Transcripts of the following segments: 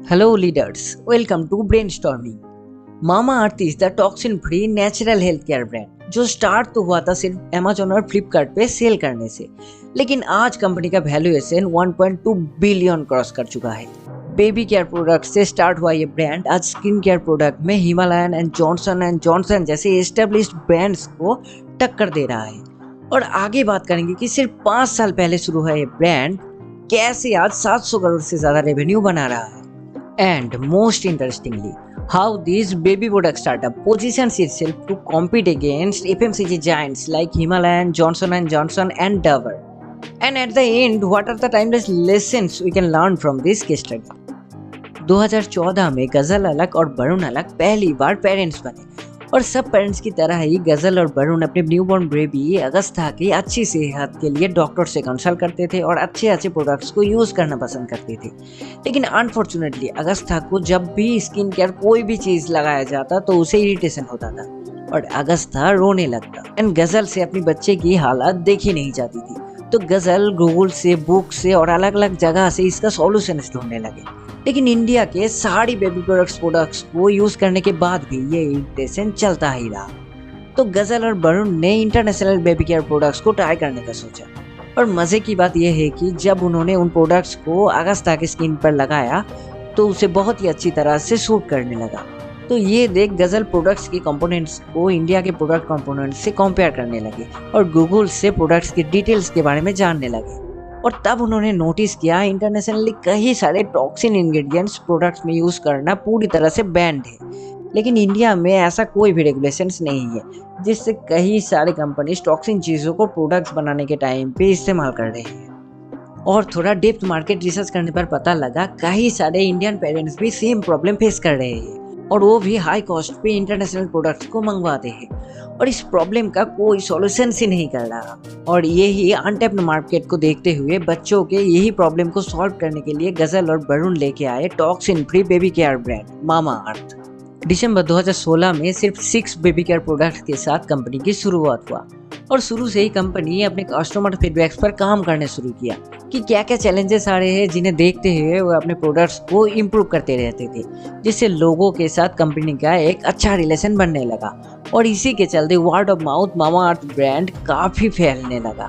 Hello leaders, welcome to Brainstorming. Mama earth is the toxin free natural health care brand जो start तो हुआ था सिर्फ Amazon और फ्लिपकार्ट पे सेल करने से, लेकिन आज कंपनी का वैल्यूएशन 1.2 बिलियन क्रॉस कर चुका है। बेबी केयर प्रोडक्ट से स्टार्ट हुआ ये ब्रांड आज स्किन केयर प्रोडक्ट में हिमालयन एंड जॉनसन जैसे एस्टेब्लिश्ड ब्रांड्स को टक्कर दे रहा है। और आगे बात करेंगे कि सिर्फ 5 साल पहले शुरू हुआ ये ब्रांड कैसे आज 700 करोड़ से ज्यादा रेवेन्यू बना रहा है। And most interestingly, how this baby product startup positions itself to compete against FMCG giants like Himalayan, Johnson & Johnson and Dover. And at the end, what are the timeless lessons we can learn from this case study? 2014 में गजल अलग और वरुण अलग पहली बार parents बने और सब parents की तरह ही गजल और वरुण अपने न्यूबॉर्न बेबी अगस्ता की अच्छी सेहत के लिए डॉक्टर से कंसल्ट करते थे और अच्छे अच्छे प्रोडक्ट्स को यूज़ करना पसंद करते थे। लेकिन अनफॉर्चुनेटली अगस्ता को जब भी स्किन केयर कोई भी चीज़ लगाया जाता तो उसे इरिटेशन होता था और अगस्ता रोने लगता एंड गजल से अपनी बच्चे की हालत देखी नहीं जाती थी। तो गजल गूगल से, बुक से और अलग अलग जगह से इसका सॉल्यूशन ढूंढने लगे। लेकिन इंडिया के सारी बेबी प्रोडक्ट्स को यूज करने के बाद भी ये इरिटेशन चलता ही रहा। तो गजल और वरुण ने इंटरनेशनल बेबी केयर प्रोडक्ट्स को ट्राई करने का सोचा और मजे की बात यह है कि जब उन्होंने उन प्रोडक्ट्स को अगस्ता की स्किन पर लगाया तो उसे बहुत ही अच्छी तरह से सूट करने लगा। तो ये देख गजल प्रोडक्ट्स के कंपोनेंट्स को इंडिया के प्रोडक्ट कंपोनेंट्स से कंपेयर करने लगे और गूगल से प्रोडक्ट्स के डिटेल्स के बारे में जानने लगे। और तब उन्होंने नोटिस किया इंटरनेशनली कई सारे टॉक्सिन इंग्रेडिएंट्स प्रोडक्ट्स में यूज़ करना पूरी तरह से बैंड है, लेकिन इंडिया में ऐसा कोई भी रेगुलेशंस नहीं है, जिससे कई सारे कंपनीज टॉक्सिन चीज़ों को प्रोडक्ट्स बनाने के टाइम पे इस्तेमाल कर रहे हैं। और थोड़ा डेप्थ मार्केट रिसर्च करने पर पता लगा कई सारे इंडियन पेरेंट्स भी सेम प्रॉब्लम फेस कर रहे हैं और वो भी हाई कॉस्ट पे इंटरनेशनल प्रोडक्ट्स को मंगवाते हैं और इस प्रॉब्लम का कोई सॉल्यूशन ही नहीं कर रहा। और यही अनटैप्ड मार्केट को देखते हुए बच्चों के यही प्रॉब्लम को सॉल्व करने के लिए गजल और वरुण लेके आए toxin free baby care brand Mamaearth. दिसंबर 2016 में सिर्फ 6 बेबी केयर प्रोडक्ट्स के साथ कंपनी की शुरुआत हुआ और शुरू से ही कंपनी अपने कस्टमर फीडबैक्स पर काम करने शुरू किया कि क्या क्या चैलेंजेस आ रहे हैं, जिन्हें देखते हुए वो अपने प्रोडक्ट्स को इम्प्रूव करते रहते थे, जिससे लोगों के साथ कंपनी का एक अच्छा रिलेशन बनने लगा। और इसी के चलते word of mouth mama earth brand काफ़ी फैलने लगा।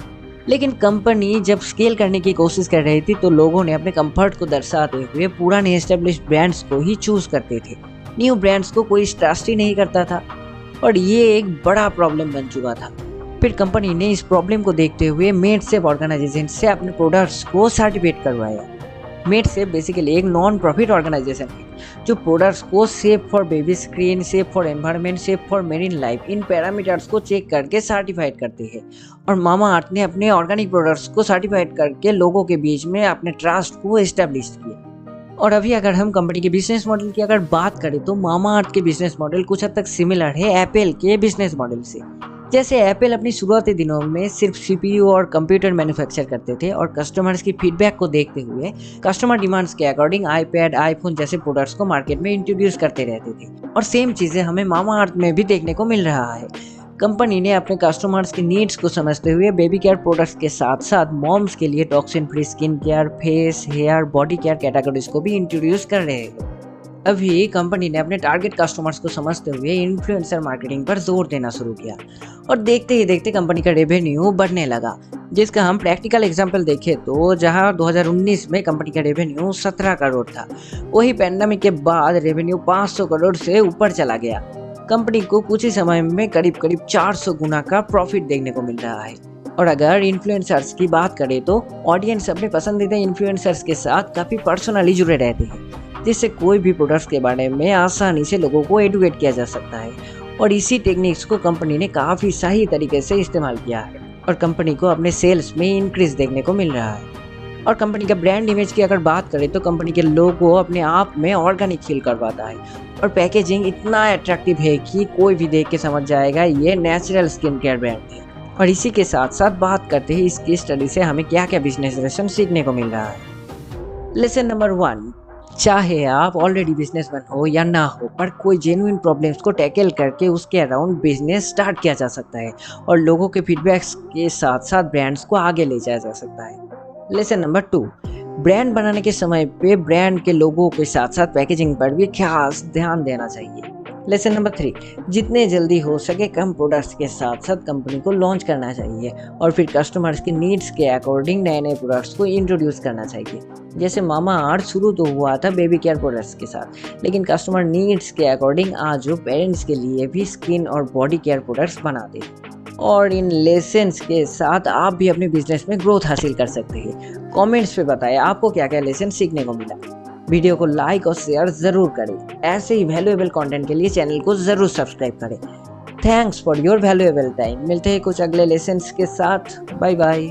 लेकिन कंपनी जब स्केल करने की कोशिश कर रही थी तो लोगों ने अपने कंफर्ट को दर्शाते हुए पुराने एस्टेब्लिश्ड ब्रांड्स को ही चूज करते थे। न्यू ब्रांड्स को कोई ट्रस्ट ही नहीं करता था और ये एक बड़ा प्रॉब्लम बन चुका था। फिर कंपनी ने इस प्रॉब्लम को देखते हुए मेडसेफ ऑर्गेनाइजेशन से अपने प्रोडक्ट्स को सर्टिफिकेट करवाया। मेडसेफ बेसिकली एक नॉन प्रॉफिट ऑर्गेनाइजेशन है जो प्रोडक्ट्स को safe for baby screen, safe for environment, safe for marine life in parameters को चेक करके सर्टिफाइड करते हैं। और मामा अर्थ ने अपने ऑर्गेनिक प्रोडक्ट्स को सर्टिफाइड करके लोगों के बीच में अपने ट्रस्ट को एस्टेब्लिश किया। और अभी अगर हम कंपनी के बिजनेस मॉडल की अगर बात करें तो मामा अर्थ के बिजनेस मॉडल कुछ हद तक सिमिलर है एप्पल के बिजनेस मॉडल से। जैसे एप्पल अपनी शुरुआती दिनों में सिर्फ सीपीयू और कंप्यूटर मैन्युफैक्चर करते थे और कस्टमर्स की फीडबैक को देखते हुए कस्टमर डिमांड्स के अकॉर्डिंग आईपैड, आईफोन जैसे प्रोडक्ट्स को मार्केट में इंट्रोड्यूस करते रहते थे। और सेम चीज़ें हमें मामा अर्थ में भी देखने को मिल रहा है। कंपनी ने अपने कस्टमर्स की नीड्स को समझते हुए बेबी केयर प्रोडक्ट्स के साथ साथ मॉम्स के लिए toxin free skin care, face, hair, body care categories को भी इंट्रोड्यूस कर रहे हैं। अभी कंपनी ने अपने टारगेट कस्टमर्स को समझते हुए इन्फ्लुएंसर मार्केटिंग पर जोर देना शुरू किया और देखते ही देखते कंपनी का रेवेन्यू बढ़ने लगा, जिसका हम प्रैक्टिकल एग्जांपल देखें तो जहां 2019 में कंपनी का रेवेन्यू 17 करोड़ था, वही पैंडेमिक के बाद रेवेन्यू 500 करोड़ से ऊपर चला गया। कंपनी को कुछ ही समय में करीब 400 गुना का प्रॉफिट देखने को मिल रहा है। और अगर इन्फ्लुएंसर्स की बात करें तो ऑडियंस अपने पसंदीदा इन्फ्लुएंसर्स के साथ काफ़ी पर्सनली जुड़े रहते हैं, जिससे कोई भी प्रोडक्ट्स के बारे में आसानी से लोगों को एडुकेट किया जा सकता है। और इसी टेक्निक्स को कंपनी ने काफ़ी सही तरीके से इस्तेमाल किया है और कंपनी को अपने सेल्स में इंक्रीज देखने को मिल रहा है। और कंपनी का ब्रांड इमेज की अगर बात करें तो कंपनी के लोगो अपने आप में ऑर्गेनिक फील करवाता है और पैकेजिंग इतना अट्रैक्टिव है कि कोई भी देख के समझ जाएगा ये नेचुरल स्किन केयर ब्रांड है। और इसी के साथ साथ बात करते हैं इस केस स्टडी से हमें क्या क्या बिजनेस लेसन सीखने को मिल रहा है। लेसन नंबर 1, चाहे आप ऑलरेडी बिजनेसमैन हो या ना हो, पर कोई जेन्युइन प्रॉब्लम्स को टैकल करके उसके अराउंड बिजनेस स्टार्ट किया जा सकता है और लोगों के फीडबैक्स के साथ साथ ब्रांड्स को आगे ले जाया जा सकता है। लेसन नंबर 2, ब्रांड बनाने के समय पे ब्रांड के लोगों के साथ साथ पैकेजिंग पर भी खास ध्यान देना चाहिए। लेसन नंबर 3, जितने जल्दी हो सके कम प्रोडक्ट्स के साथ साथ कंपनी को लॉन्च करना चाहिए और फिर कस्टमर्स की नीड्स के अकॉर्डिंग नए नए प्रोडक्ट्स को इंट्रोड्यूस करना चाहिए। जैसे मामा अर्थ शुरू तो हुआ था बेबी केयर प्रोडक्ट्स के साथ, लेकिन कस्टमर नीड्स के अकॉर्डिंग आज वो पेरेंट्स के लिए भी स्किन और बॉडी केयर प्रोडक्ट्स बनाते हैं। और इन लेसन्स के साथ आप भी अपने बिजनेस में ग्रोथ हासिल कर सकते हैं। कमेंट्स पे बताएं आपको क्या क्या लेसन सीखने को मिला। वीडियो को लाइक और शेयर ज़रूर करें। ऐसे ही वैल्यूएबल कंटेंट के लिए चैनल को ज़रूर सब्सक्राइब करें। Thanks for your valuable time. मिलते हैं कुछ अगले लेसन्स के साथ। Bye bye.